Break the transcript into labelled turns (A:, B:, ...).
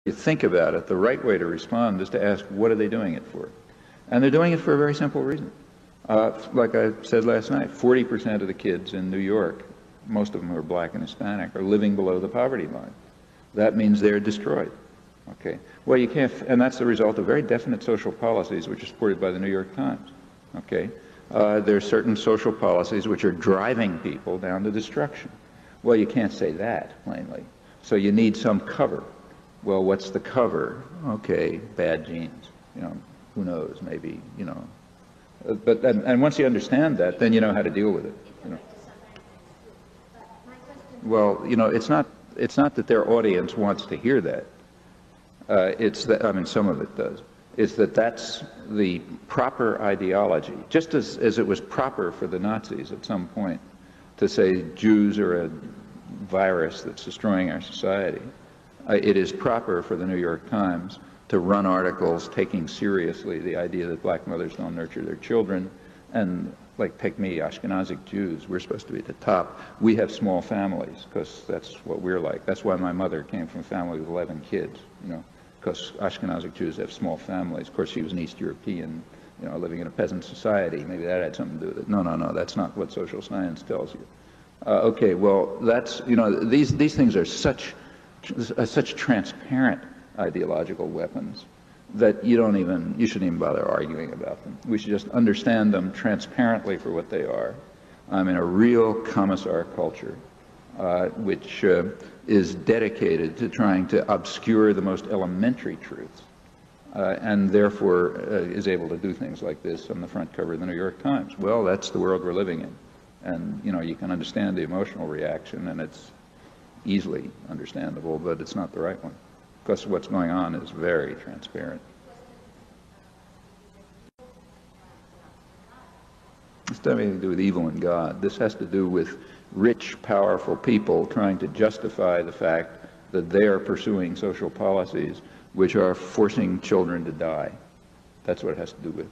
A: you think about it, the right way to respond is to ask, what are they doing it for? And they're doing it for a very simple reason. Like I said last night, 40% of the kids in New York, most of them who are black and Hispanic, are living below the poverty line. That means they're destroyed. Okay. Well, you can't, and that's the result of very definite social policies which are supported by the New York Times. Okay. There are certain social policies which are driving people down to destruction. Well, you can't say that plainly. So you need some cover. Well, what's the cover? Okay, bad genes. You know, who knows? Maybe, you know. And once you understand that, then you know how to deal with it. You know. Well, you know, it's not that their audience wants to hear that. It's that, I mean, some of it does. It's that that's the proper ideology. Just as it was proper for the Nazis at some point to say Jews are a virus that's destroying our society, it is proper for the New York Times to run articles taking seriously the idea that black mothers don't nurture their children. And like, take me, Ashkenazic Jews, we're supposed to be at the top. We have small families because that's what we're like. That's why my mother came from a family with 11 kids, you know, because Ashkenazic Jews have small families. Of course, she was an East European, you know, living in a peasant society. Maybe that had something to do with it. No, that's not what social science tells you. Okay, well, that's, you know, these things are such transparent ideological weapons that you shouldn't even bother arguing about them. We should just understand them transparently for what they are. I'm in a real commissar culture, which is dedicated to trying to obscure the most elementary truths, and therefore is able to do things like this on the front cover of the New York Times. Well, that's the world we're living in. And, you know, you can understand the emotional reaction, and it's easily understandable, but it's not the right one, because what's going on is very transparent. This doesn't have anything to do with evil and God. This has to do with rich, powerful people trying to justify the fact that they are pursuing social policies which are forcing children to die. That's what it has to do with.